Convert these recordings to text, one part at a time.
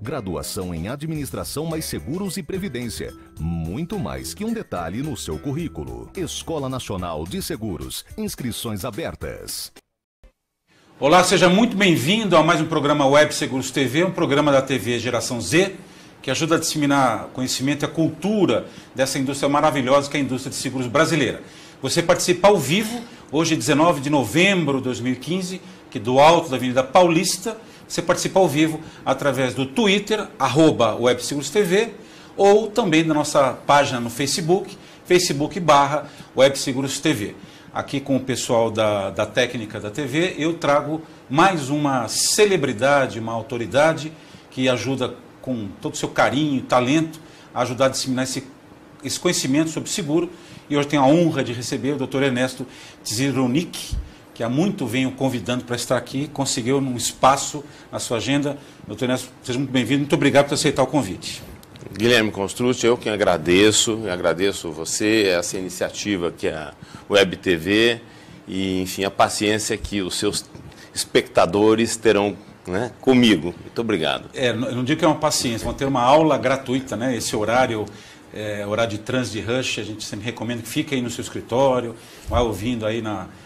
graduação em Administração mais Seguros e Previdência. Muito mais que um detalhe no seu currículo. Escola Nacional de Seguros. Inscrições abertas. Olá, seja muito bem-vindo a mais um programa Web Seguros TV, um programa da TV Geração Z, que ajuda a disseminar conhecimento e a cultura dessa indústria maravilhosa que é a indústria de seguros brasileira. Você participa ao vivo, hoje 19 de novembro de 2015, que do alto da Avenida Paulista, você participa ao vivo através do Twitter, @WebSegurosTV, ou também da nossa página no Facebook, Facebook/WebSegurosTV. Aqui com o pessoal da técnica da TV, eu trago mais uma celebridade, uma autoridade que ajuda com todo o seu carinho e talento a ajudar a disseminar esse conhecimento sobre seguro. E hoje tenho a honra de receber o Dr. Ernesto Tzironic, que há muito venho convidando para estar aqui, conseguiu um espaço na sua agenda. Dr. Ernesto, seja muito bem-vindo, muito obrigado por aceitar o convite. Guilherme Construcci, eu quem agradeço você, essa iniciativa que é a Web TV e, enfim, a paciência que os seus espectadores terão, né, comigo. Muito obrigado. Eu não digo que é uma paciência, vão ter uma aula gratuita, né? Esse horário, horário de trânsito de rush, a gente sempre recomenda que fique aí no seu escritório, vá ouvindo aí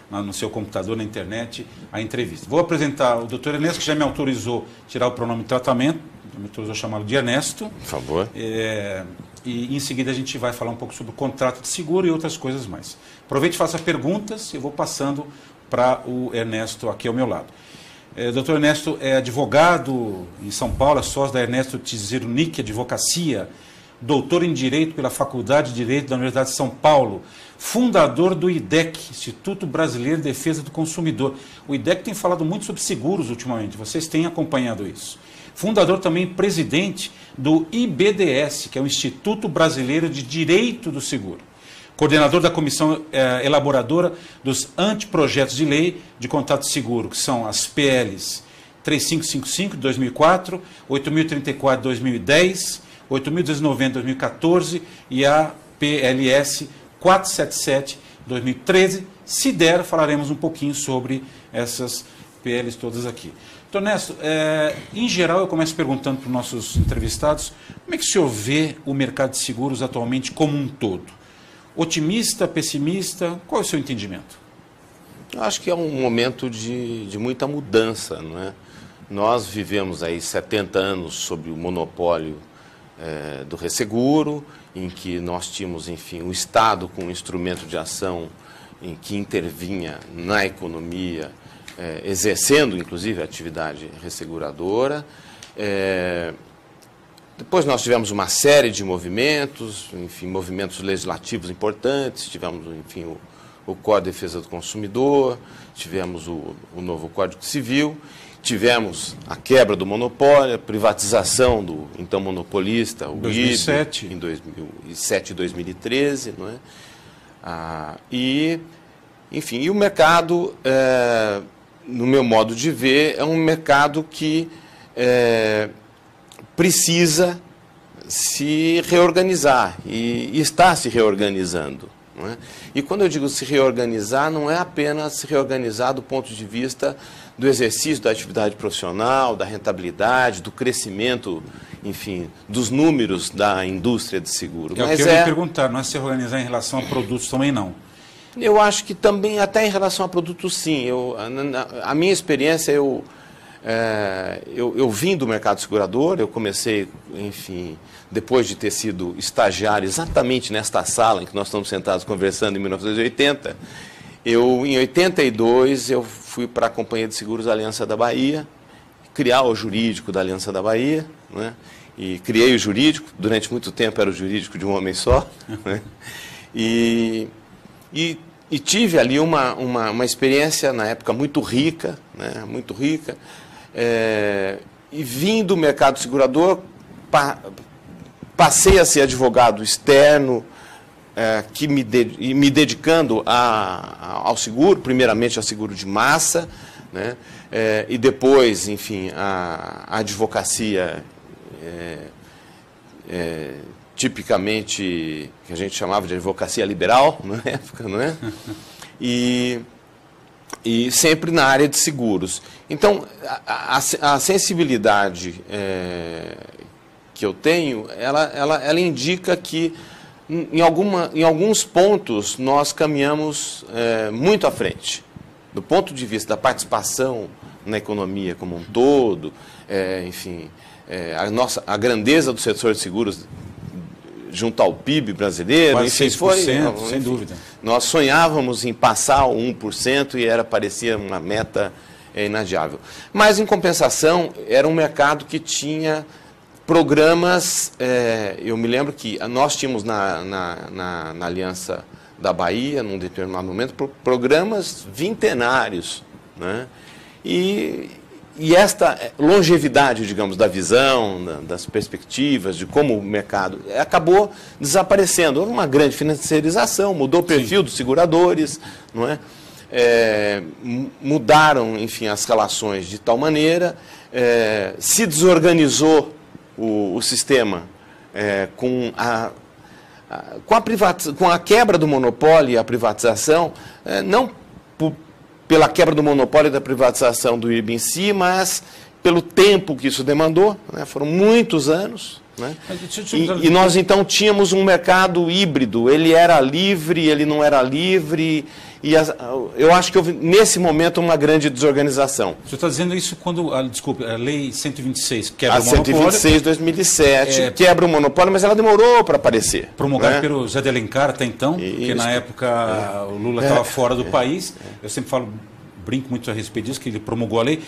no seu computador, na internet, a entrevista. Vou apresentar o Dr. Ernesto, que já me autorizou tirar o pronome de tratamento, me autorizou chamá-lo de Ernesto. Por favor. E em seguida a gente vai falar um pouco sobre o contrato de seguro e outras coisas mais. Aproveite e faça perguntas, eu vou passando para o Ernesto aqui ao meu lado. Dr. Ernesto é advogado em São Paulo, é sócio da Ernesto Tzironic Advocacia, doutor em Direito pela Faculdade de Direito da Universidade de São Paulo, fundador do IDEC, Instituto Brasileiro de Defesa do Consumidor. O IDEC tem falado muito sobre seguros ultimamente, vocês têm acompanhado isso. Fundador também e presidente do IBDS, que é o Instituto Brasileiro de Direito do Seguro. Coordenador da comissão elaboradora dos anteprojetos de lei de contrato de seguro, que são as PLs 3555 de 2004, 8034 de 2010, 8.290 de 2014 e a PLS 477 de 2013. Se der, falaremos um pouquinho sobre essas PLs todas aqui. Então, Ernesto, em geral, eu começo perguntando para os nossos entrevistados como é que o senhor vê o mercado de seguros atualmente como um todo? Otimista, pessimista? Qual é o seu entendimento? Eu acho que é um momento de muita mudança, não é? Nós vivemos aí 70 anos sob o monopólio do resseguro, em que nós tínhamos, enfim, o Estado com um instrumento de ação em que intervinha na economia, exercendo, inclusive, a atividade resseguradora. Depois nós tivemos uma série de movimentos, enfim, movimentos legislativos importantes, tivemos, enfim, o Código de Defesa do Consumidor, tivemos o novo Código Civil, tivemos a quebra do monopólio, a privatização do então monopolista, o 2007. IB, em 2007 e 2013, não é? Enfim, e o mercado, no meu modo de ver, é um mercado que precisa se reorganizar e está se reorganizando. Não é? E quando eu digo se reorganizar, não é apenas se reorganizar do ponto de vista do exercício da atividade profissional, da rentabilidade, do crescimento, enfim, dos números da indústria de seguro. Mas o que eu ia perguntar, não é se reorganizar em relação a produtos também não? Eu acho que também, até em relação a produtos, sim. A minha experiência, eu vim do mercado segurador, eu comecei, enfim, depois de ter sido estagiário exatamente nesta sala em que nós estamos sentados conversando em 1980, em 82, eu fui para a Companhia de Seguros Aliança da Bahia, criar o jurídico da Aliança da Bahia, né? E criei o jurídico, durante muito tempo era o jurídico de um homem só, né? E tive ali uma experiência, na época, muito rica, né? Muito rica, e vim do mercado segurador, passei a ser advogado externo, me dedicando ao seguro, primeiramente ao seguro de massa, né? E depois, enfim, a advocacia tipicamente, que a gente chamava de advocacia liberal na época, não é? E E sempre na área de seguros. Então, a sensibilidade que eu tenho, ela indica que, em alguns pontos, nós caminhamos muito à frente. Do ponto de vista da participação na economia como um todo, enfim, a grandeza do setor de seguros junto ao PIB brasileiro. Quase 6%, sem dúvida. Nós sonhávamos em passar o 1% e parecia uma meta inadiável. Mas, em compensação, era um mercado que tinha programas. Eu me lembro que nós tínhamos na Aliança da Bahia, num determinado momento, programas vintenários, né? E esta longevidade, digamos, da visão, das perspectivas, de como o mercado acabou desaparecendo. Houve uma grande financiarização, mudou o perfil dos seguradores, não é? Mudaram, enfim, as relações de tal maneira, se desorganizou o sistema com a quebra do monopólio e a privatização, não pela quebra do monopólio e da privatização do IRB em si, mas pelo tempo que isso demandou, né? Foram muitos anos. Né? E nós, então, tínhamos um mercado híbrido. Ele era livre, ele não era livre. E eu acho que houve, nesse momento, uma grande desorganização. O senhor está dizendo isso quando, desculpe, a Lei 126 quebra o monopólio. A 126 de 2007 quebra o monopólio, mas ela demorou para aparecer. Promulgado, né, pelo José de Alencar até então, porque na época o Lula estava fora do país. Eu sempre brinco muito a respeito disso, que ele promulgou a lei.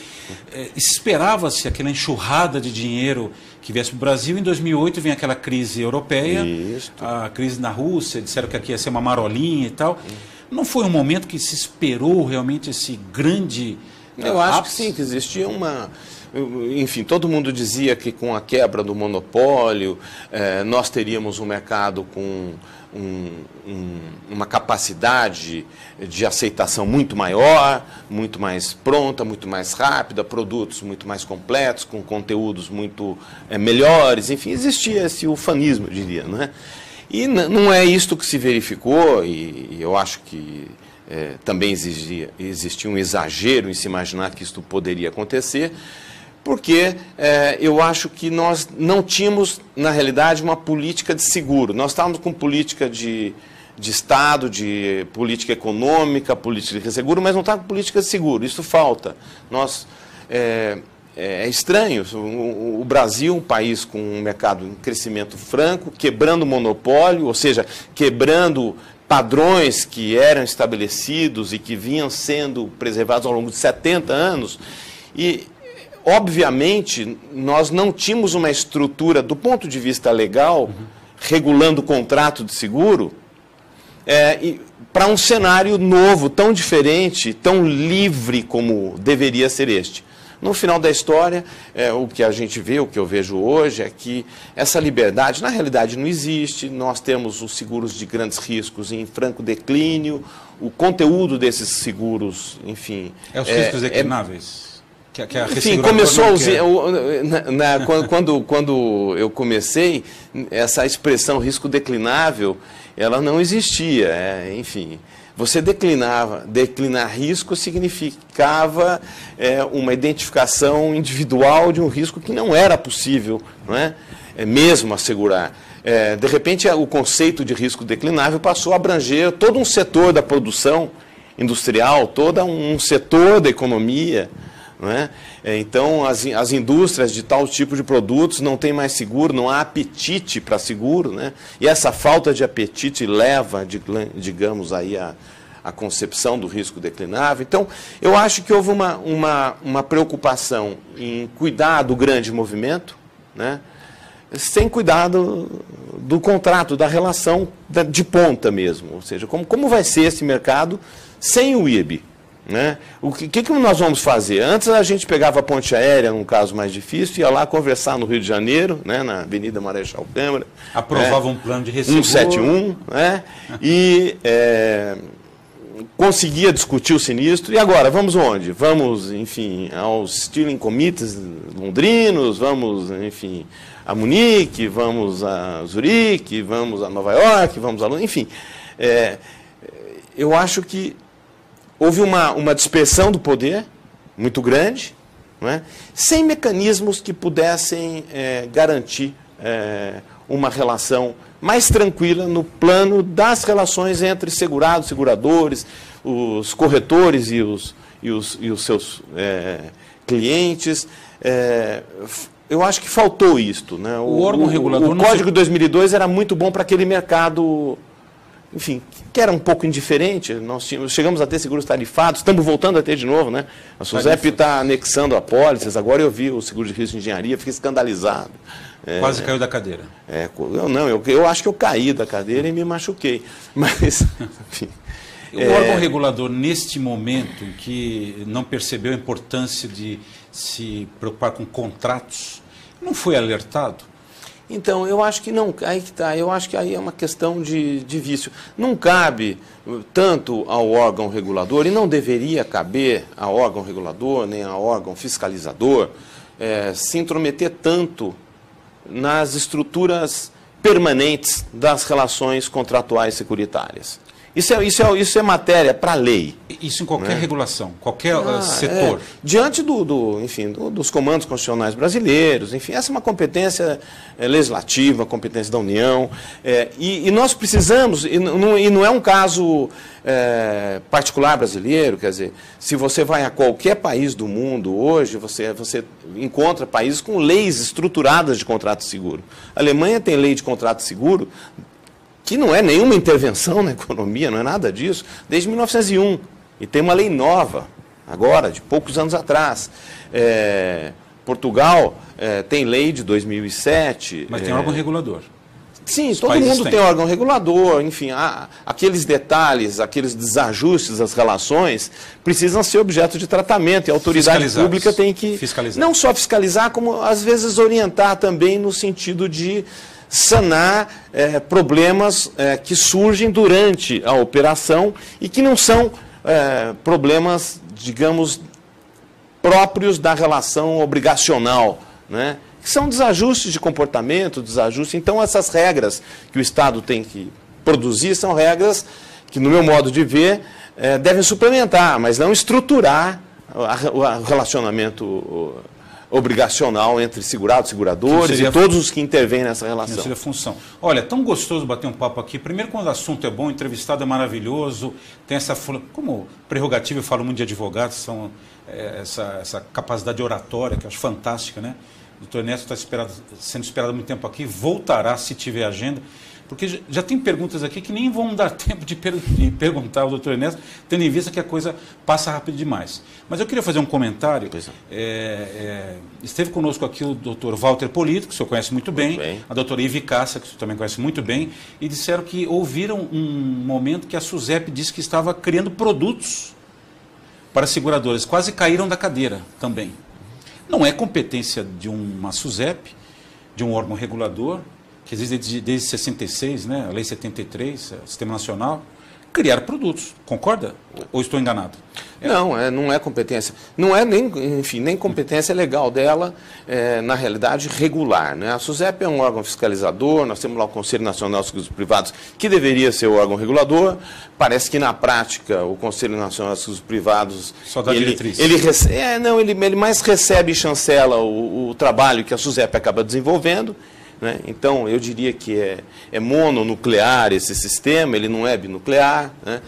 Esperava-se aquela enxurrada de dinheiro que viesse para o Brasil. Em 2008 vem aquela crise europeia, a crise na Rússia, disseram que aqui ia ser uma marolinha e tal. Não foi um momento que se esperou realmente esse grande... Eu acho que sim, que existia uma... Enfim, todo mundo dizia que com a quebra do monopólio nós teríamos um mercado com uma capacidade de aceitação muito maior, muito mais pronta, muito mais rápida, produtos muito mais completos, com conteúdos muito melhores. Enfim, existia esse ufanismo, eu diria, né? E não é isto que se verificou, e eu acho que também existia um exagero em se imaginar que isto poderia acontecer, porque eu acho que nós não tínhamos, na realidade, uma política de seguro. Nós estávamos com política de Estado, de política econômica, política de seguro, mas não estávamos com política de seguro. Isso falta. É estranho, o Brasil, um país com um mercado em crescimento franco, quebrando monopólio, ou seja, quebrando padrões que eram estabelecidos e que vinham sendo preservados ao longo de 70 anos. E, obviamente, nós não tínhamos uma estrutura, do ponto de vista legal, regulando o contrato de seguro, para um cenário novo, tão diferente, tão livre como deveria ser este. No final da história, o que a gente vê, o que eu vejo hoje, é que essa liberdade, na realidade, não existe. Nós temos os seguros de grandes riscos em franco declínio, o conteúdo desses seguros, enfim... Os riscos declináveis? Enfim, começou quando eu comecei, essa expressão risco declinável, ela não existia. Enfim, você declinar risco significava uma identificação individual de um risco que não era possível, não é? Mesmo assegurar. De repente, o conceito de risco declinável passou a abranger todo um setor da produção industrial, todo um setor da economia. Não é? Então, as indústrias de tal tipo de produtos não têm mais seguro, não há apetite para seguro, né? E essa falta de apetite leva, digamos, aí a concepção do risco declinável. Então, eu acho que houve uma preocupação em cuidar do grande movimento, né? Sem cuidar do contrato, da relação de ponta mesmo. Ou seja, como vai ser esse mercado sem o IRB? Né? O que nós vamos fazer? Antes a gente pegava a ponte aérea, num caso mais difícil, ia lá conversar no Rio de Janeiro, né, na Avenida Marechal Câmara. Aprovava um plano de resseguro. 171, né, e conseguia discutir o sinistro. E agora, vamos onde? Vamos, enfim, aos Steering Committees londrinos, vamos, enfim, a Munique, vamos a Zurique, vamos a Nova York, vamos a Londres, enfim. Eu acho que houve uma dispersão do poder muito grande, não é? Sem mecanismos que pudessem garantir uma relação mais tranquila no plano das relações entre segurados, seguradores, os corretores e os seus clientes. Eu acho que faltou isto, né? O órgão regulador... O Código de 2002 era muito bom para aquele mercado, enfim, que era um pouco indiferente. Nós chegamos a ter seguros tarifados, estamos voltando a ter de novo, né? A SUSEP está anexando apólices, agora eu vi o seguro de risco de engenharia, fiquei escandalizado. Quase caiu da cadeira. Eu acho que eu caí da cadeira e me machuquei. Mas, enfim... O órgão regulador, neste momento em que não percebeu a importância de se preocupar com contratos, não foi alertado? Então, eu acho que não, aí que está, eu acho que aí é uma questão de vício. Não cabe tanto ao órgão regulador, e não deveria caber ao órgão regulador, nem ao órgão fiscalizador, se intrometer tanto nas estruturas permanentes das relações contratuais securitárias. Isso é matéria para a lei. Isso em qualquer regulação, qualquer setor. Diante dos comandos constitucionais brasileiros, enfim, essa é uma competência legislativa, competência da União, e nós precisamos, e não é um caso particular brasileiro, quer dizer, se você vai a qualquer país do mundo hoje, você encontra países com leis estruturadas de contrato seguro. A Alemanha tem lei de contrato seguro, que não é nenhuma intervenção na economia, não é nada disso, desde 1901. E tem uma lei nova, agora, de poucos anos atrás. Portugal tem lei de 2007. Mas tem órgão regulador. Sim, todo mundo tem órgão regulador, enfim, aqueles detalhes, aqueles desajustes das relações precisam ser objeto de tratamento e a autoridade pública tem que fiscalizar. Não só fiscalizar, como às vezes orientar também no sentido de sanar problemas que surgem durante a operação e que não são problemas, digamos, próprios da relação obrigacional, né? Que são desajustes de comportamento, desajustes. Então, essas regras que o Estado tem que produzir são regras que, no meu modo de ver, devem suplementar, mas não estruturar o relacionamento obrigacional entre segurados, seguradores e todos os que intervêm nessa relação. Não seria função. Olha, tão gostoso bater um papo aqui. Primeiro, quando o assunto é bom, o entrevistado é maravilhoso, tem essa... Como prerrogativa, eu falo muito de advogados, são essa capacidade oratória, que eu acho fantástica, né? O doutor Ernesto está sendo esperado há muito tempo aqui, voltará se tiver agenda, porque já tem perguntas aqui que nem vão dar tempo de perguntar ao doutor Ernesto, tendo em vista que a coisa passa rápido demais. Mas eu queria fazer um comentário. Esteve conosco aqui o doutor Walter Polito, que o senhor conhece muito bem, a doutora Ivi Cassa, que o senhor também conhece muito bem, e disseram que ouviram um momento que a SUSEP disse que estava criando produtos para seguradoras, quase caíram da cadeira também. Não é competência de uma SUSEP, de um órgão regulador, que existe desde 66, né, a Lei 73, Sistema Nacional, criar produtos. Concorda? Ou estou enganado? Não é competência. Não é nem competência legal dela, na realidade, regular, né? A SUSEP é um órgão fiscalizador, nós temos lá o Conselho Nacional de Seguros Privados, que deveria ser o órgão regulador. Parece que, na prática, o Conselho Nacional de Seguros Privados... Só dá diretriz. Ele mais recebe e chancela o trabalho que a SUSEP acaba desenvolvendo. Né? Então, eu diria que é mononuclear esse sistema, ele não é binuclear. Né?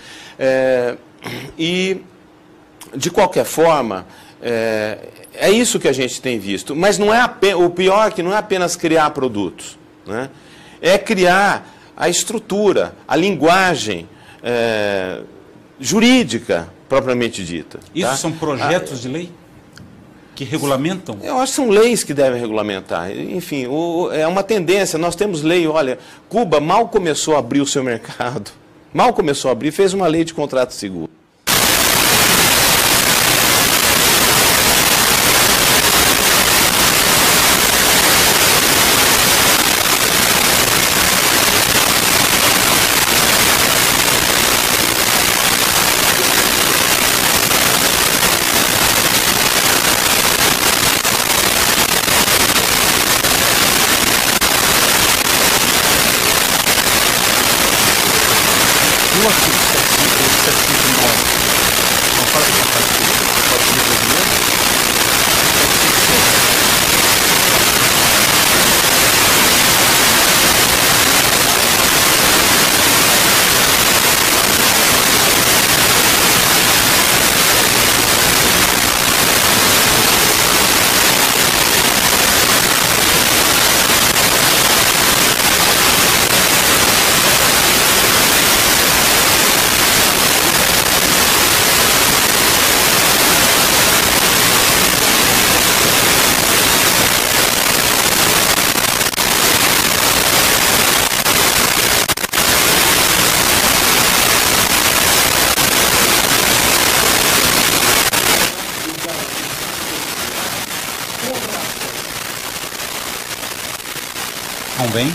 E, de qualquer forma, é isso que a gente tem visto. Mas não é o pior é que não é apenas criar produtos. Né? É criar a estrutura, a linguagem jurídica, propriamente dita. Isso são projetos de lei? Que regulamentam? Eu acho que são leis que devem regulamentar. Enfim, é uma tendência. Nós temos lei, olha, Cuba mal começou a abrir o seu mercado. Mal começou a abrir, fez uma lei de contrato seguro. com bem.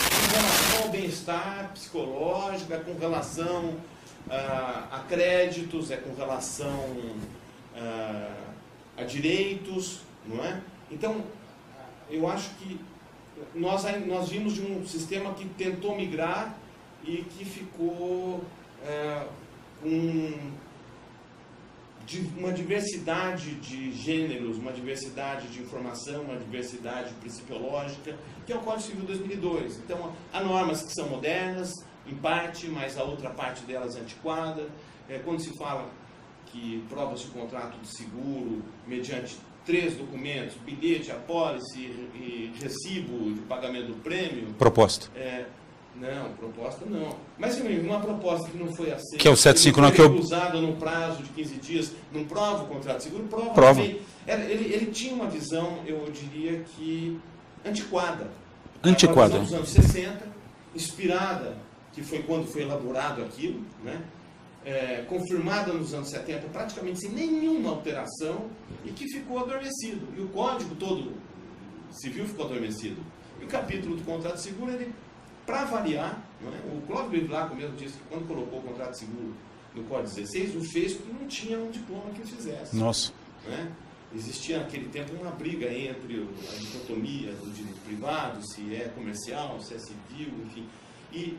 Com relação ao bem-estar psicológico, com relação a créditos, com relação a direitos, não é? Então, eu acho que nós vimos de um sistema que tentou migrar e que ficou com uma diversidade de gêneros, uma diversidade de informação, uma diversidade principiológica, que é o Código Civil 2002. Então, há normas que são modernas, em parte, mas a outra parte delas é antiquada. Quando se fala que prova-se o contrato de seguro mediante 3 documentos, bilhete, apólice e recibo de pagamento do prêmio... Proposta. Não, proposta não. Mas uma proposta que não foi aceita, que é o 759, que é usada no prazo de 15 dias, não prova o contrato de seguro? Prova. Ele tinha uma visão, eu diria que antiquada. Antiquada. Uma visão dos anos 60, inspirada, que foi quando foi elaborado aquilo, né? Confirmada nos anos 70, praticamente sem nenhuma alteração, e que ficou adormecido. E o Código todo Civil ficou adormecido. E o capítulo do contrato de seguro, ele, para variar, não é? O Clóvis Bevilacqua mesmo disse que quando colocou o contrato de seguro no Código 16, o fez porque não tinha um diploma que o fizesse. Nossa. Né? Existia naquele tempo uma briga entre a dicotomia do direito privado, se é comercial, se é civil, enfim. E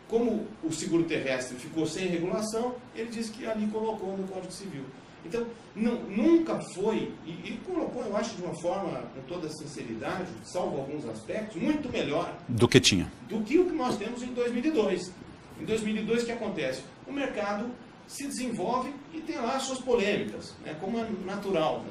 como o seguro terrestre ficou sem regulação, ele disse que ali colocou no Código Civil. Então, nunca foi, e colocou, eu acho, de uma forma, com toda sinceridade, salvo alguns aspectos, muito melhor do que tinha. Do que o que nós temos em 2002. Em 2002, o que acontece? O mercado se desenvolve e tem lá as suas polêmicas, né, como é natural.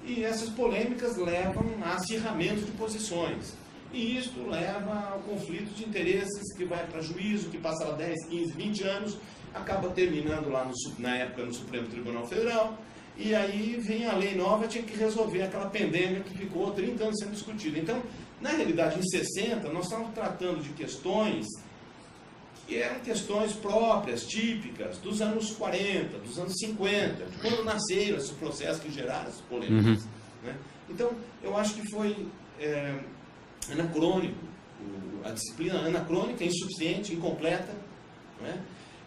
E essas polêmicas levam a acirramento de posições. E isto leva ao conflito de interesses que vai para juízo, que passa lá 10, 15, 20 anos, acaba terminando lá na época no Supremo Tribunal Federal, e aí vem a lei nova, tinha que resolver aquela pendenga que ficou 30 anos sendo discutida. Então, na realidade, em 60, nós estávamos tratando de questões que eram questões próprias, típicas, dos anos 40, dos anos 50, de quando nasceram esses processos que geraram essas polêmicas. Né? Então, eu acho que foi anacrônico, a disciplina anacrônica, insuficiente, incompleta, né?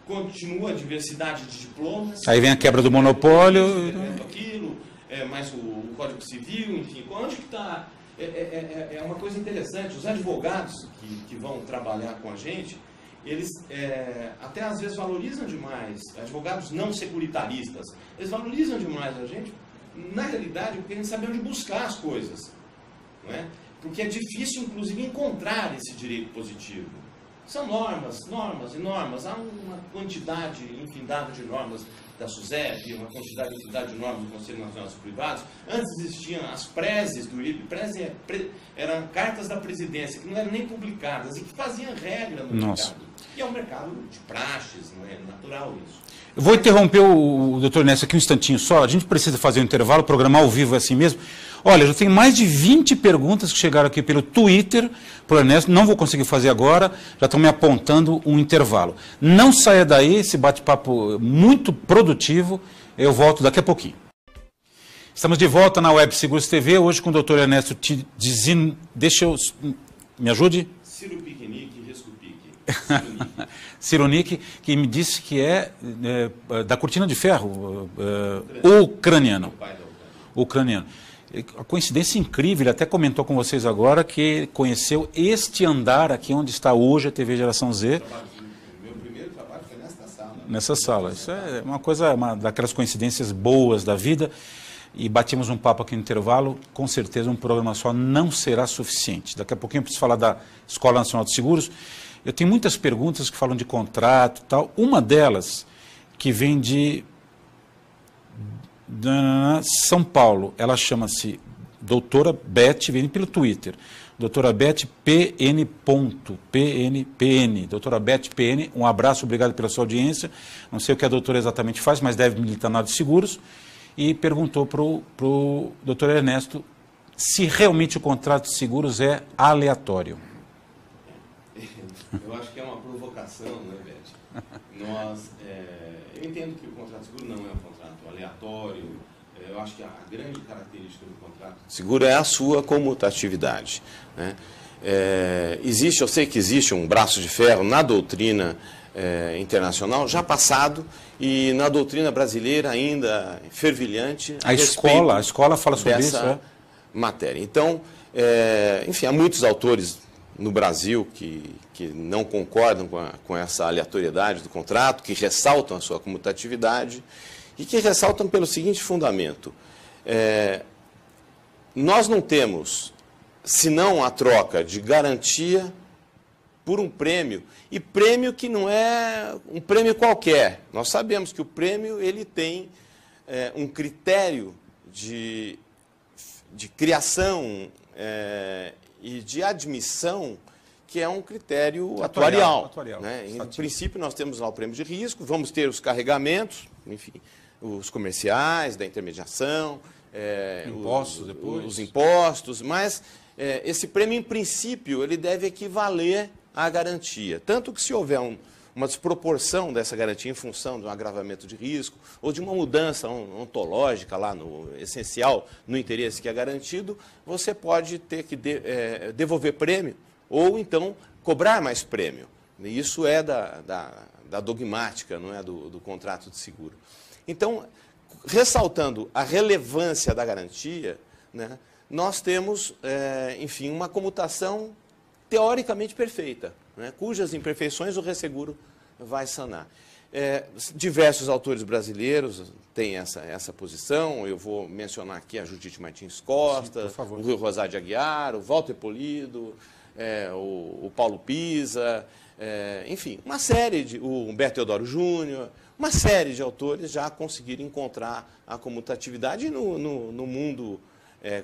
Continua a diversidade de diplomas. Aí vem a quebra do monopólio. Aquilo, mais o Código Civil, enfim. Onde que está? É uma coisa interessante, os advogados que vão trabalhar com a gente, eles até às vezes valorizam demais, advogados não securitaristas, eles valorizam demais a gente, na realidade, porque a gente sabe onde buscar as coisas, não é? Porque é difícil, inclusive, encontrar esse direito positivo. São normas e normas. Há uma quantidade infindável de normas da SUSEP, uma quantidade infindável de normas do Conselho Nacional dos Privados. Antes existiam as prezes do IRIP. Eram cartas da presidência que não eram nem publicadas e que faziam regra no mercado. E é um mercado de praxes, não é natural isso. Eu vou interromper o doutor Ernesto aqui um instantinho só. A gente precisa fazer um intervalo, programar ao vivo assim mesmo. Olha, já tem mais de 20 perguntas que chegaram aqui pelo Twitter para o Ernesto. Não vou conseguir fazer agora, já estão me apontando um intervalo. Não saia daí, esse bate-papo muito produtivo. Eu volto daqui a pouquinho. Estamos de volta na Web Seguros TV, hoje com o doutor Ernesto Dizin. Deixa eu... Me ajude? Ciro Piquenique, Rescupique. Cironic, que me disse que é da cortina de ferro, ucraniano. Ucraniano. A coincidência incrível, ele até comentou com vocês agora que conheceu este andar aqui onde está hoje a TV Geração Z. Meu primeiro trabalho foi nesta sala. Nessa sala. Isso é uma coisa, daquelas coincidências boas da vida. E batimos um papo aqui no intervalo, com certeza um programa só não será suficiente. Daqui a pouquinho eu preciso falar da Escola Nacional de Seguros. Eu tenho muitas perguntas que falam de contrato e tal. Uma delas, que vem de São Paulo, ela chama-se Doutora Beth, vem pelo Twitter. Doutora Beth PN. Doutora Beth PN, um abraço, obrigado pela sua audiência. Não sei o que a doutora exatamente faz, mas deve militar na área de seguros. E perguntou para o doutor Ernesto se realmente o contrato de seguros é aleatório. Eu acho que é uma provocação, né, Beth? Eu entendo que o contrato de seguro não é um contrato aleatório, Eu acho que a grande característica do contrato de seguro é a sua comutatividade, né? Eu sei que existe um braço de ferro na doutrina internacional já passado e na doutrina brasileira ainda fervilhante. A escola fala sobre isso, matéria. Então, enfim, há muitos autores no Brasil que não concordam com essa aleatoriedade do contrato, que ressaltam a sua comutatividade e que ressaltam pelo seguinte fundamento. Nós não temos, senão a troca de garantia por um prêmio, e prêmio que não é um prêmio qualquer. Nós sabemos que o prêmio ele tem um critério de criação e de admissão que é um critério atuarial. Né? Em princípio, nós temos lá o prêmio de risco, vamos ter os carregamentos, enfim, os comerciais, da intermediação, os impostos, mas esse prêmio, em princípio, ele deve equivaler à garantia. Tanto que se houver uma desproporção dessa garantia em função de um agravamento de risco ou de uma mudança ontológica lá no essencial, no interesse que é garantido, você pode ter que devolver prêmio ou então cobrar mais prêmio. Isso é da dogmática, não é do contrato de seguro. Então, ressaltando a relevância da garantia, né, nós temos, enfim, uma comutação teoricamente perfeita, né, cujas imperfeições o resseguro vai sanar. Diversos autores brasileiros têm essa posição. Eu vou mencionar aqui a Judite Martins Costa, sim, o Rui Rosado de Aguiar, o Walter Polido, o Paulo Pisa, enfim, uma série o Humberto Teodoro Júnior, uma série de autores já conseguiram encontrar a comutatividade. E no mundo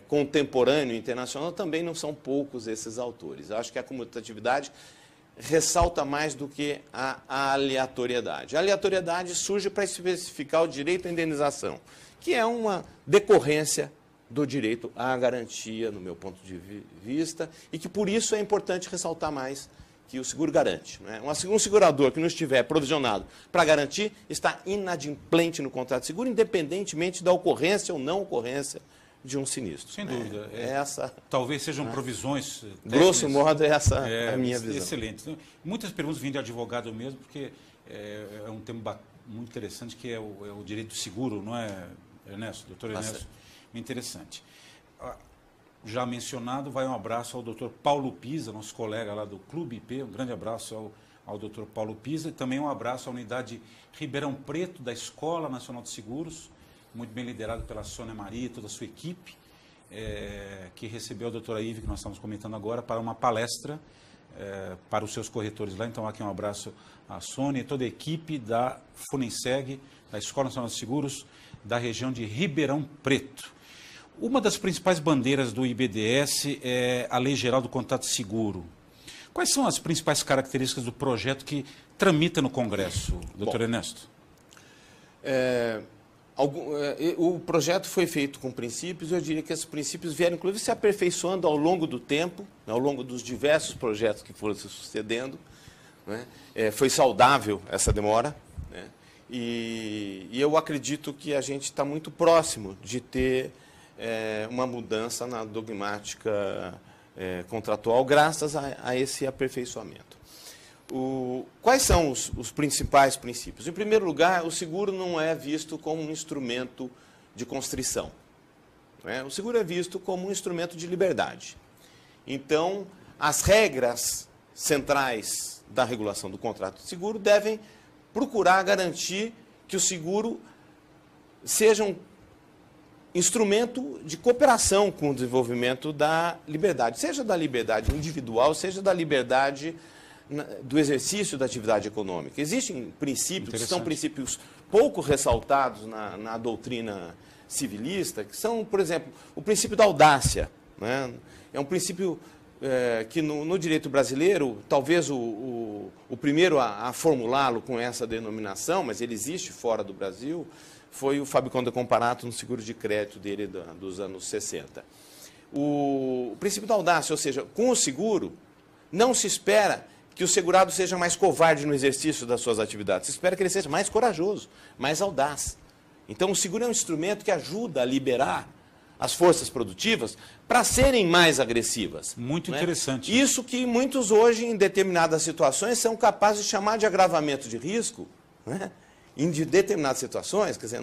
contemporâneo internacional também não são poucos esses autores. Eu acho que a comutatividade ressalta mais do que a aleatoriedade. A aleatoriedade surge para especificar o direito à indenização, que é uma decorrência do direito à garantia, no meu ponto de vista, e que por isso é importante ressaltar mais que o seguro garante. Né? Um segurador que não estiver provisionado para garantir está inadimplente no contrato de seguro, independentemente da ocorrência ou não ocorrência de um sinistro. Sem dúvida. Essa, talvez sejam provisões técnicas. Grosso modo, essa é a minha visão. Excelente. Muitas perguntas vêm de advogado mesmo, porque é um tema muito interessante, que é o direito do seguro, não é, Ernesto? Doutor Ernesto, interessante. Já mencionado, vai um abraço ao doutor Paulo Pisa, nosso colega lá do Clube IP, um grande abraço ao doutor Paulo Pisa, e também um abraço à unidade Ribeirão Preto, da Escola Nacional de Seguros, muito bem liderado pela Sônia Maria e toda a sua equipe, que recebeu a doutora Ive, que nós estamos comentando agora, para uma palestra para os seus corretores lá. Então, aqui um abraço à Sônia e toda a equipe da Funenseg, da Escola Nacional de Seguros, da região de Ribeirão Preto. Uma das principais bandeiras do IBDS é a Lei Geral do Contrato de Seguro. Quais são as principais características do projeto que tramita no Congresso, doutor Ernesto? O projeto foi feito com princípios, eu diria que esses princípios vieram, inclusive, se aperfeiçoando ao longo do tempo, ao longo dos diversos projetos que foram se sucedendo. Né? Foi saudável essa demora, né? E eu acredito que a gente está muito próximo de ter uma mudança na dogmática contratual, graças a esse aperfeiçoamento. Quais são os principais princípios? Em primeiro lugar, o seguro não é visto como um instrumento de constrição. Né? O seguro é visto como um instrumento de liberdade. Então, as regras centrais da regulação do contrato de seguro devem procurar garantir que o seguro seja um instrumento de cooperação com o desenvolvimento da liberdade, seja da liberdade individual, seja da liberdade do exercício da atividade econômica. Existem princípios, que são princípios pouco ressaltados na doutrina civilista, que são, por exemplo, o princípio da audácia. Né? É um princípio que no direito brasileiro, talvez o primeiro a formulá-lo com essa denominação, mas ele existe fora do Brasil, foi o Fábio Conde Comparato no seguro de crédito dele dos anos 60. O princípio da audácia, ou seja, com o seguro, não se espera que o segurado seja mais covarde no exercício das suas atividades. Se espera que ele seja mais corajoso, mais audaz. Então, o seguro é um instrumento que ajuda a liberar as forças produtivas para serem mais agressivas. Muito interessante. Isso que muitos hoje, em determinadas situações, são capazes de chamar de agravamento de risco, né? Em determinadas situações, quer dizer,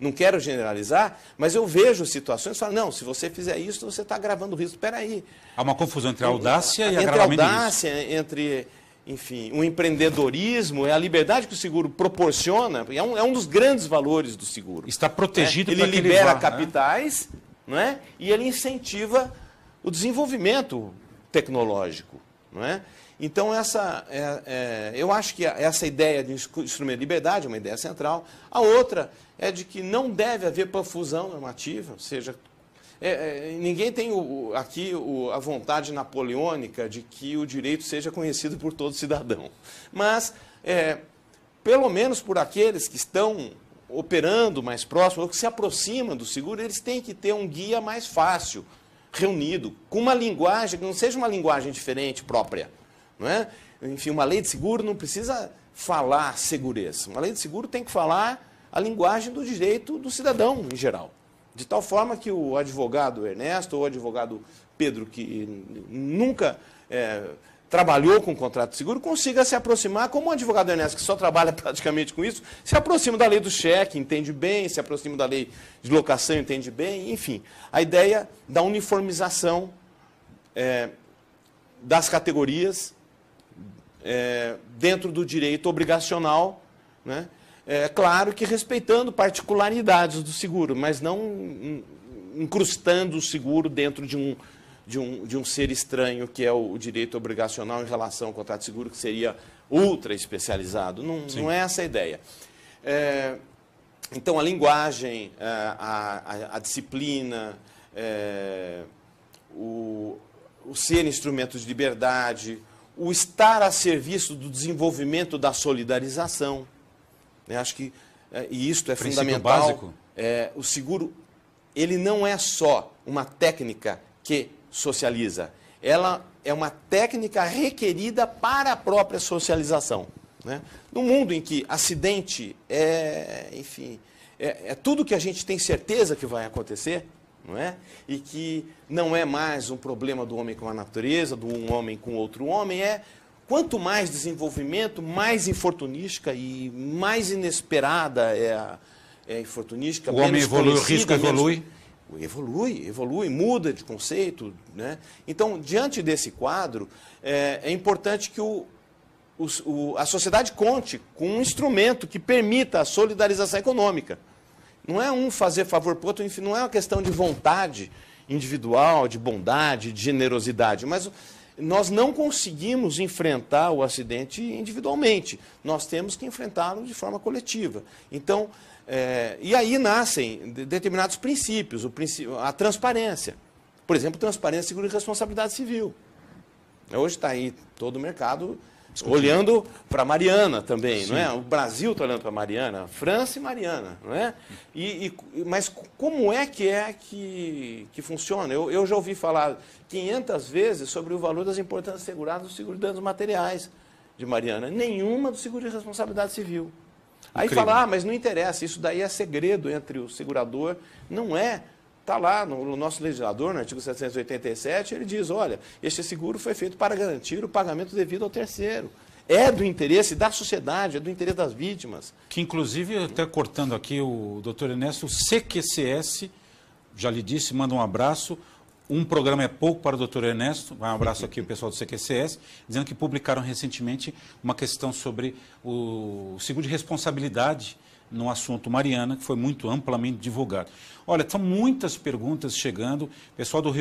não quero generalizar, mas eu vejo situações e falo, não, se você fizer isso, você está agravando o risco. Espera aí. Há uma confusão entre a audácia e agravamento de risco. Entre a audácia, entre, enfim, o empreendedorismo, é a liberdade que o seguro proporciona, é um dos grandes valores do seguro. Está protegido para que ele libera capitais, não é? E ele incentiva o desenvolvimento tecnológico, não é? Então, eu acho que essa ideia de instrumento de liberdade é uma ideia central. A outra é de que não deve haver profusão normativa, ou seja, ninguém tem aqui a vontade napoleônica de que o direito seja conhecido por todo cidadão. Mas, pelo menos por aqueles que estão operando mais próximo, ou que se aproximam do seguro, eles têm que ter um guia mais fácil, reunido, com uma linguagem que não seja uma linguagem diferente, própria. Não é? Enfim, uma lei de seguro não precisa falar segurança. Uma lei de seguro tem que falar a linguagem do direito do cidadão, em geral. De tal forma que o advogado Ernesto ou o advogado Pedro, que nunca trabalhou com contrato de seguro, consiga se aproximar, como o advogado Ernesto, que só trabalha praticamente com isso, se aproxima da lei do cheque, entende bem, se aproxima da lei de locação, entende bem, enfim. A ideia da uniformização das categorias dentro do direito obrigacional, né? Claro que respeitando particularidades do seguro, mas não incrustando o seguro dentro de um ser estranho, que é o direito obrigacional em relação ao contrato de seguro, que seria ultra especializado. Não é essa a ideia. Então, a linguagem, a disciplina, o ser instrumento de liberdade, o estar a serviço do desenvolvimento da solidarização. Acho que e isto é fundamental. Básico. O seguro, ele não é só uma técnica que socializa. Ela é uma técnica requerida para a própria socialização. Né? No mundo em que acidente enfim, tudo que a gente tem certeza que vai acontecer, não é? E que não é mais um problema do homem com a natureza, do um homem com outro homem, quanto mais desenvolvimento, mais infortunística e mais inesperada é a infortunística. O homem evolui, o risco evolui. Evolui, muda de conceito. Né? Então, diante desse quadro, é importante que a sociedade conte com um instrumento que permita a solidarização econômica. Não é um fazer favor para o outro, enfim, não é uma questão de vontade individual, de bondade, de generosidade, mas nós não conseguimos enfrentar o acidente individualmente, nós temos que enfrentá-lo de forma coletiva. Então, e aí nascem determinados princípios, a transparência. Por exemplo, transparência, seguro e responsabilidade civil. Hoje está aí todo o mercado olhando para a Mariana também, não é? O Brasil está olhando para a Mariana, França e Mariana, não é? Mas como é que funciona? Eu já ouvi falar 500 vezes sobre o valor das importâncias seguradas do seguro de danos materiais de Mariana, nenhuma do seguro de responsabilidade civil. Aí fala, mas não interessa, isso daí é segredo entre o segurador, não é. Está lá no nosso legislador, no artigo 787, ele diz, olha, este seguro foi feito para garantir o pagamento devido ao terceiro. É do interesse da sociedade, é do interesse das vítimas. Que, inclusive, até cortando aqui o doutor Ernesto, o CQCS, já lhe disse, manda um abraço. Um programa é pouco para o doutor Ernesto, um abraço aqui o pessoal do CQCS, dizendo que publicaram recentemente uma questão sobre o seguro de responsabilidade no assunto Mariana, que foi muito amplamente divulgado. Olha, são muitas perguntas chegando, pessoal do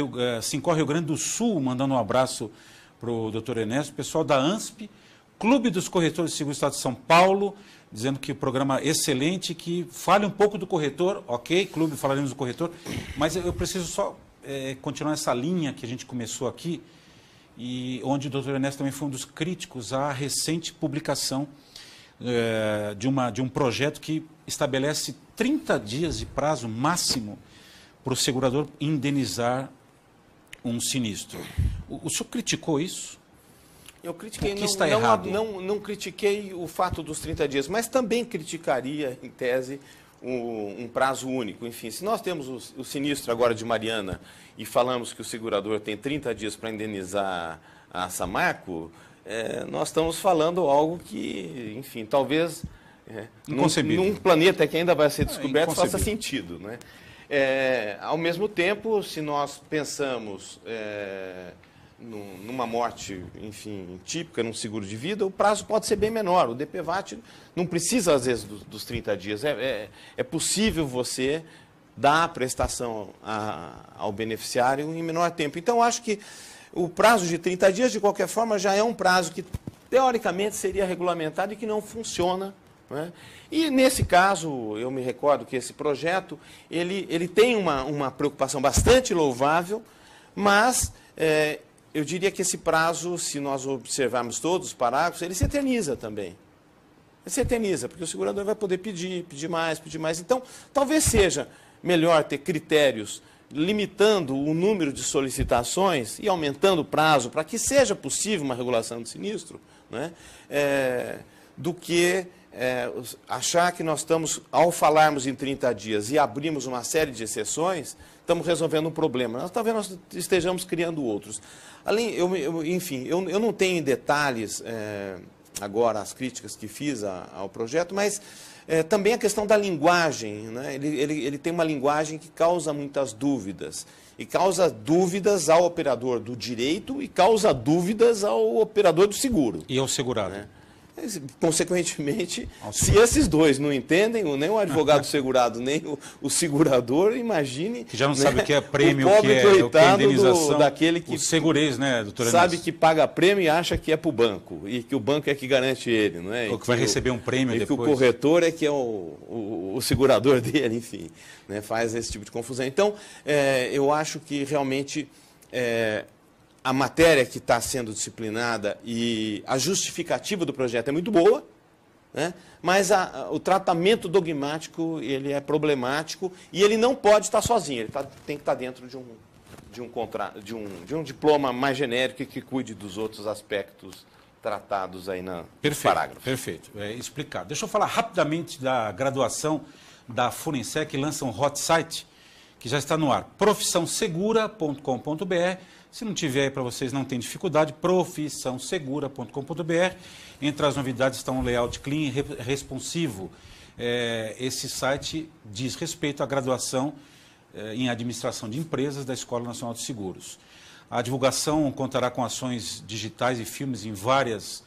Sincor Rio Grande do Sul mandando um abraço para o doutor Ernesto, pessoal da ANSP, Clube dos Corretores de Seguro do Estado de São Paulo, dizendo que o programa é excelente, que fale um pouco do corretor, ok, clube, falaremos do corretor, mas eu preciso só continuar essa linha que a gente começou aqui, e onde o doutor Ernesto também foi um dos críticos à recente publicação de um projeto que estabelece 30 dias de prazo máximo para o segurador indenizar um sinistro. O senhor criticou isso? Eu critiquei, está errado? Não critiquei o fato dos 30 dias, mas também criticaria, em tese, um prazo único. Enfim, se nós temos o sinistro agora de Mariana e falamos que o segurador tem 30 dias para indenizar a Samarco, nós estamos falando algo que, enfim, talvez num planeta que ainda vai ser descoberto faça sentido, né? Ao mesmo tempo, se nós pensamos numa morte, enfim, típica, num seguro de vida, o prazo pode ser bem menor. O DPVAT não precisa, às vezes, dos 30 dias. É possível você dar a prestação ao beneficiário em menor tempo. Então, acho que o prazo de 30 dias, de qualquer forma, já é um prazo que, teoricamente, seria regulamentado e que não funciona. Né? E, nesse caso, eu me recordo que esse projeto ele tem uma preocupação bastante louvável, mas eu diria que esse prazo, se nós observarmos todos os parágrafos, ele se eterniza também. Ele se eterniza, porque o segurador vai poder pedir mais, pedir mais. Então, talvez seja melhor ter critérios limitando o número de solicitações e aumentando o prazo para que seja possível uma regulação do sinistro, né? Do que achar que nós estamos, ao falarmos em 30 dias e abrirmos uma série de exceções, estamos resolvendo um problema. Talvez nós estejamos criando outros. Além, enfim, eu não tenho em detalhes agora as críticas que fiz ao projeto, mas também a questão da linguagem, né? Ele tem uma linguagem que causa muitas dúvidas. E causa dúvidas ao operador do direito e causa dúvidas ao operador do seguro. E ao segurado. Né? Consequentemente, se esses dois não entendem, nem o advogado segurado, nem o segurador, imagine... Que já não sabe o que é prêmio, o pobre coitado indenização, daquele que... O segurez, né, doutor sabe Ernesto? Que paga prêmio e acha que é para o banco, e que o banco é que garante ele, não é? Ou que vai receber um prêmio e depois. Que o corretor é que é o segurador dele, enfim, né, faz esse tipo de confusão. Então, eu acho que realmente... a matéria que está sendo disciplinada e a justificativa do projeto é muito boa, né? Mas o tratamento dogmático ele é problemático e ele não pode estar sozinho, ele tem que estar dentro de um diploma mais genérico que cuide dos outros aspectos tratados aí no parágrafo. Perfeito, explicado. Deixa eu falar rapidamente da graduação da Funensec, que lança um hot site que já está no ar, profissãosegura.com.br. Se não tiver aí para vocês, não tem dificuldade, profissãosegura.com.br. Entre as novidades está um layout clean e responsivo. Esse site diz respeito à graduação em administração de empresas da Escola Nacional de Seguros. A divulgação contará com ações digitais e filmes em várias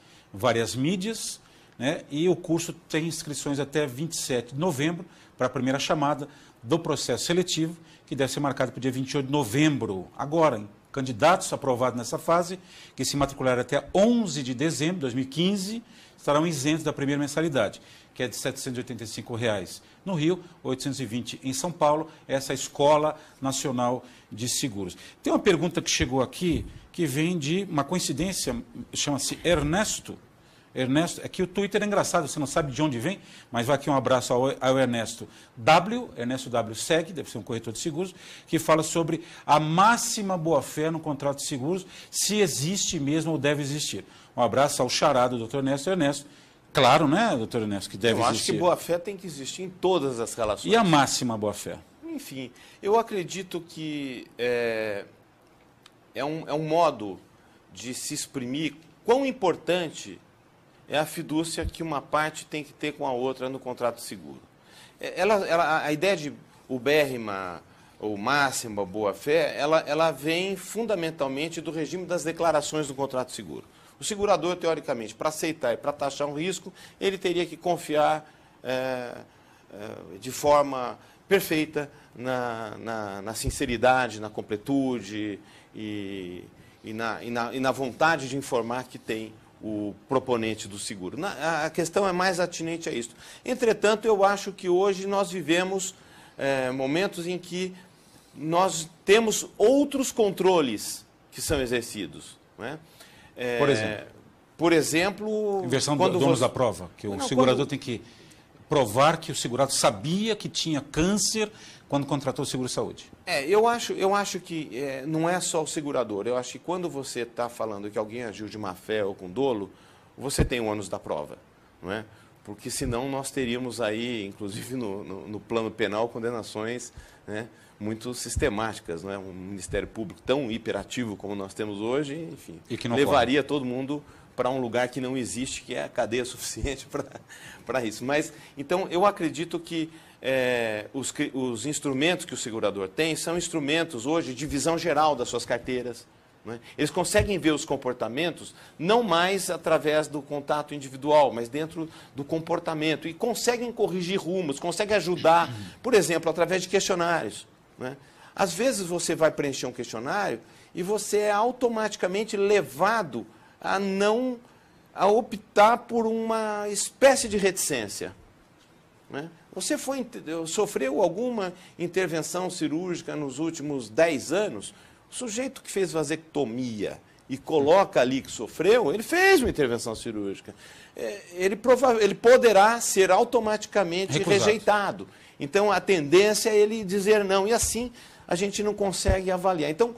mídias, né? E o curso tem inscrições até 27 de novembro para a primeira chamada do processo seletivo, que deve ser marcado para o dia 28 de novembro. Agora, candidatos aprovados nessa fase, que se matricularem até 11 de dezembro de 2015, estarão isentos da primeira mensalidade, que é de R$ 785 no Rio, R$ 820 em São Paulo, essa é a Escola Nacional de Seguros. Tem uma pergunta que chegou aqui, que vem de uma coincidência, chama-se Ernesto. Ernesto, é que o Twitter é engraçado, você não sabe de onde vem, mas vai aqui um abraço ao Ernesto W, Ernesto W segue, deve ser um corretor de seguros, que fala sobre a máxima boa-fé no contrato de seguros, se existe mesmo ou deve existir. Um abraço ao charado, doutor Ernesto. Claro, né, doutor Ernesto, que deve existir. Eu acho que boa-fé tem que existir em todas as relações. E a máxima boa-fé? Enfim, eu acredito que é um modo de se exprimir quão importante é a fidúcia que uma parte tem que ter com a outra no contrato de seguro. A ideia de ubérrima ou máxima boa-fé, ela vem fundamentalmente do regime das declarações do contrato de seguro. O segurador, teoricamente, para aceitar e para taxar um risco, ele teria que confiar de forma perfeita na sinceridade, na completude e na vontade de informar que tem o proponente do seguro. A questão é mais atinente a isso. Entretanto, eu acho que hoje nós vivemos momentos em que nós temos outros controles que são exercidos. Né? Por exemplo... Inversão do ônus da prova, que o segurador tem que provar que o segurado sabia que tinha câncer quando contratou o seguro-saúde. Eu acho que não é só o segurador. Eu acho que quando você está falando que alguém agiu de má fé ou com dolo, você tem o ônus da prova. Não é? porque senão nós teríamos aí, inclusive no plano penal, condenações, né, muito sistemáticas, né? Um Ministério Público tão hiperativo como nós temos hoje, enfim, e que não levaria todo mundo para um lugar que não existe, que é a cadeia suficiente para isso. Mas, então, eu acredito que os instrumentos que o segurador tem são instrumentos hoje de visão geral das suas carteiras. Né? Eles conseguem ver os comportamentos não mais através do contato individual, mas dentro do comportamento. E conseguem corrigir rumos, conseguem ajudar, por exemplo, através de questionários. Né? Às vezes você vai preencher um questionário e você é automaticamente levado a optar por uma espécie de reticência. Né? Você sofreu alguma intervenção cirúrgica nos últimos 10 anos? O sujeito que fez vasectomia e coloca ali que sofreu, ele fez uma intervenção cirúrgica. Ele poderá ser automaticamente rejeitado. Então, a tendência é ele dizer não. E assim, a gente não consegue avaliar. Então,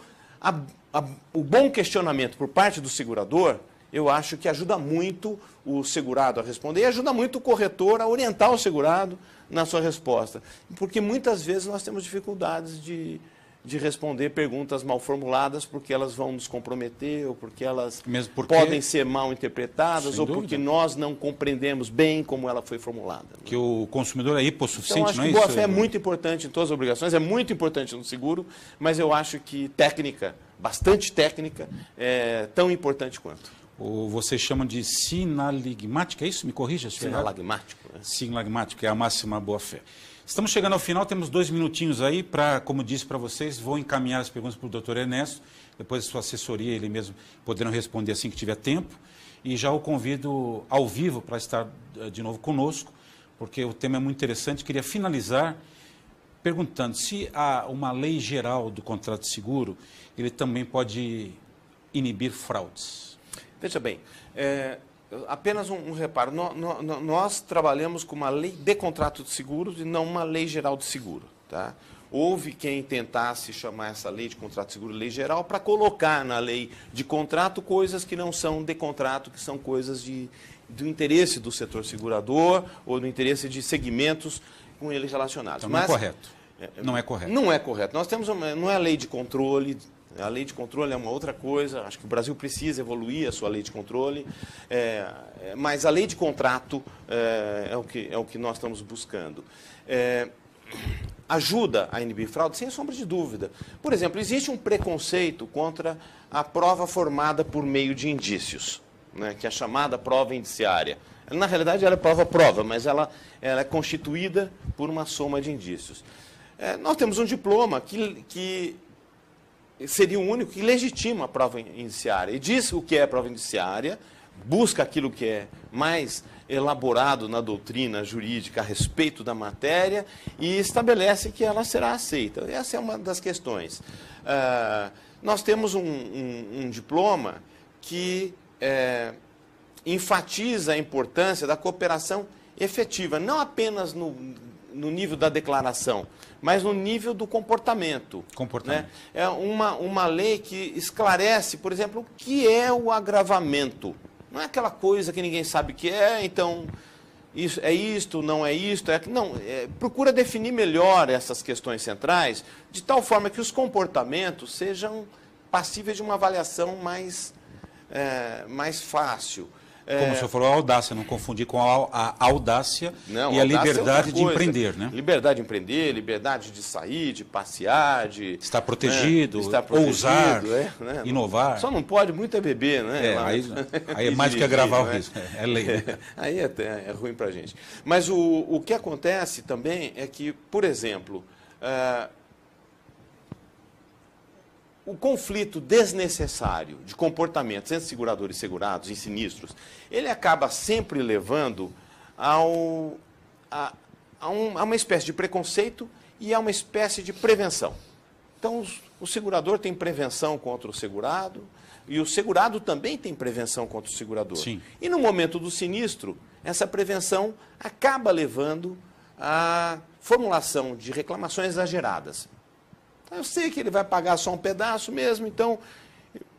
o bom questionamento por parte do segurador, eu acho que ajuda muito o segurado a responder e ajuda muito o corretor a orientar o segurado na sua resposta. Porque muitas vezes nós temos dificuldades de responder perguntas mal formuladas porque elas vão nos comprometer ou porque elas podem ser mal interpretadas ou porque nós não compreendemos bem como ela foi formulada. Né? Que o consumidor é hipossuficiente, então, acho que boa-fé é muito importante em todas as obrigações, é muito importante no seguro, mas eu acho que técnica, bastante técnica, é tão importante quanto. Você chama de sinaligmática, é isso? Me corrija? Sinalagmático. Né? Sinalagmático, é a máxima boa-fé. Estamos chegando ao final, temos 2 minutinhos aí para, como disse para vocês, vou encaminhar as perguntas para o doutor Ernesto, depois a sua assessoria, ele mesmo poderão responder assim que tiver tempo, e já o convido ao vivo para estar de novo conosco, porque o tema é muito interessante. Queria finalizar perguntando se há uma lei geral do contrato de seguro, ele também pode inibir fraudes. Veja bem, apenas um reparo, nós trabalhamos com uma lei de contrato de seguros e não uma lei geral de seguro. Tá? Houve quem tentasse chamar essa lei de contrato de seguro lei geral para colocar na lei de contrato coisas que não são de contrato, que são coisas do interesse do setor segurador ou do interesse de segmentos com eles relacionados. Então não é correto. Não é correto. Não é correto. Nós temos não é a lei de controle. A lei de controle é uma outra coisa, acho que o Brasil precisa evoluir a sua lei de controle, mas a lei de contrato é o que nós estamos buscando. Ajuda a inibir fraude, sem sombra de dúvida. Por exemplo, existe um preconceito contra a prova formada por meio de indícios, né, que é a chamada prova indiciária. Na realidade, ela é prova-prova, mas ela é constituída por uma soma de indícios. Nós temos um diploma que seria o único que legitima a prova indiciária. E diz o que é a prova indiciária, busca aquilo que é mais elaborado na doutrina jurídica a respeito da matéria e estabelece que ela será aceita. Essa é uma das questões. Nós temos um diploma que enfatiza a importância da cooperação efetiva, não apenas no nível da declaração, mas no nível do comportamento. Né? É uma lei que esclarece, por exemplo, o que é o agravamento. Não é aquela coisa que ninguém sabe o que é, então isso é isto, não é isto. Procura definir melhor essas questões centrais, de tal forma que os comportamentos sejam passíveis de uma avaliação mais fácil. Como o senhor falou, a audácia, não confundir com a audácia e a liberdade de empreender, né? Liberdade de empreender, liberdade de sair, de passear, de... Estar protegido, ousar, né? Inovar. Só não pode muito beber, né? Aí é mais do que agravar o risco, é lei. Né? Aí é ruim para a gente. Mas o que acontece também é que, por exemplo, o conflito desnecessário de comportamentos entre seguradores e segurados em sinistros, ele acaba sempre levando a uma espécie de preconceito e a uma espécie de prevenção. Então, o segurador tem prevenção contra o segurado e o segurado também tem prevenção contra o segurador. Sim. E no momento do sinistro, essa prevenção acaba levando à formulação de reclamações exageradas. Eu sei que ele vai pagar só um pedaço mesmo, então,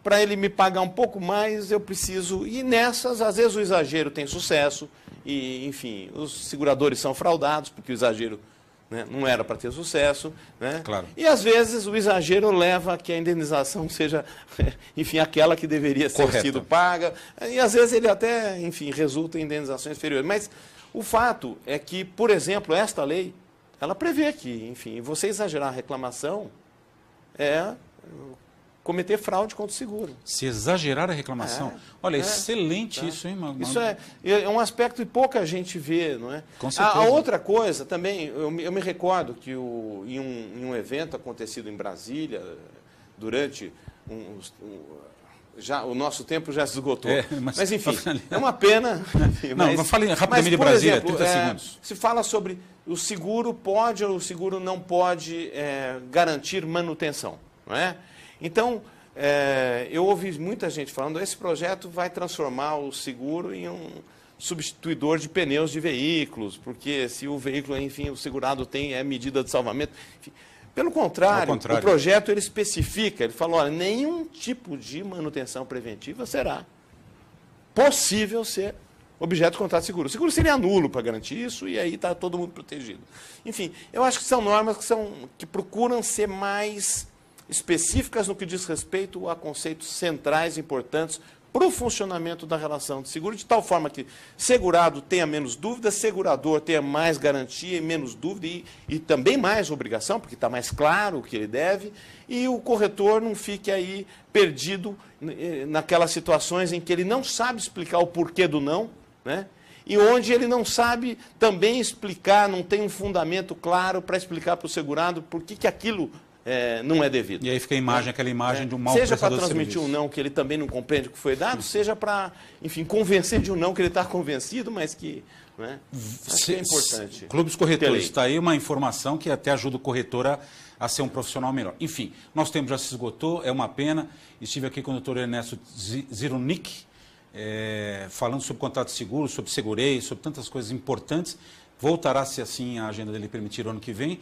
para ele me pagar um pouco mais, eu preciso... E nessas, às vezes o exagero tem sucesso, e, enfim, os seguradores são fraudados, porque o exagero, né, não era para ter sucesso. Né? Claro. E, às vezes, o exagero leva a que a indenização seja, enfim, aquela que deveria ter sido paga. E, às vezes, ele até, enfim, resulta em indenizações inferiores. Mas o fato é que, por exemplo, esta lei, ela prevê que, enfim, você exagerar a reclamação é cometer fraude contra o seguro. Se exagerar a reclamação. Olha, excelente isso, hein, Mago? Isso é um aspecto que pouca gente vê, não é? Com certeza. A outra coisa também, eu me recordo que em um evento acontecido em Brasília, durante já o nosso tempo já se esgotou. Mas enfim, é uma pena. Não, fale rapidamente de Brasília, exemplo, 30 segundos. Se fala sobre o seguro pode ou o seguro não pode garantir manutenção, não é? Então, eu ouvi muita gente falando, esse projeto vai transformar o seguro em um substituidor de pneus de veículos, porque se o veículo, enfim, o segurado tem medida de salvamento. Enfim, pelo contrário, o projeto ele especifica, ele fala, olha, nenhum tipo de manutenção preventiva será possível ser objeto de contrato de seguro. O seguro seria nulo para garantir isso e aí está todo mundo protegido. Enfim, eu acho que são normas que procuram ser mais específicas no que diz respeito a conceitos centrais importantes para o funcionamento da relação de seguro, de tal forma que segurado tenha menos dúvida, segurador tenha mais garantia e menos dúvida e também mais obrigação, porque está mais claro o que ele deve, e o corretor não fique aí perdido naquelas situações em que ele não sabe explicar o porquê do não, né? E onde ele não sabe também explicar, não tem um fundamento claro para explicar para o segurado por que aquilo não é devido. E aí fica aquela imagem de um mau seja para prestador de transmitir serviço. um não que ele também não compreende o que foi dado, seja para, enfim, convencer de um não que ele está convencido, mas que, né, acho que é importante. Clubes Corretores, está aí uma informação que até ajuda o corretor a ser um profissional melhor. Enfim, nosso tempo já se esgotou, é uma pena. Estive aqui com o Dr. Ernesto Zirunic, falando sobre contrato de seguro, sobre segureio, sobre tantas coisas importantes. Voltará, se assim a agenda dele permitir, o ano que vem.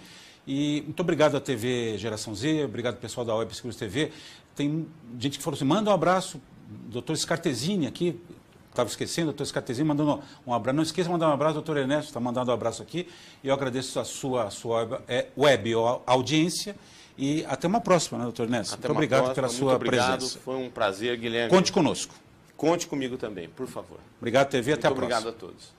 E muito obrigado à TV Geração Z, obrigado ao pessoal da Web Seguros TV. Tem gente que falou assim, manda um abraço, doutor Scartesini aqui, estava esquecendo, doutor Scartesini mandando um abraço. Não esqueça de mandar um abraço, doutor Ernesto, está mandando um abraço aqui. E eu agradeço a sua web audiência e até uma próxima, né, doutor Ernesto? Muito obrigado pela sua presença. Foi um prazer, Guilherme. Conte conosco. Conte comigo também, por favor. Obrigado, TV, até a próxima. Obrigado a todos.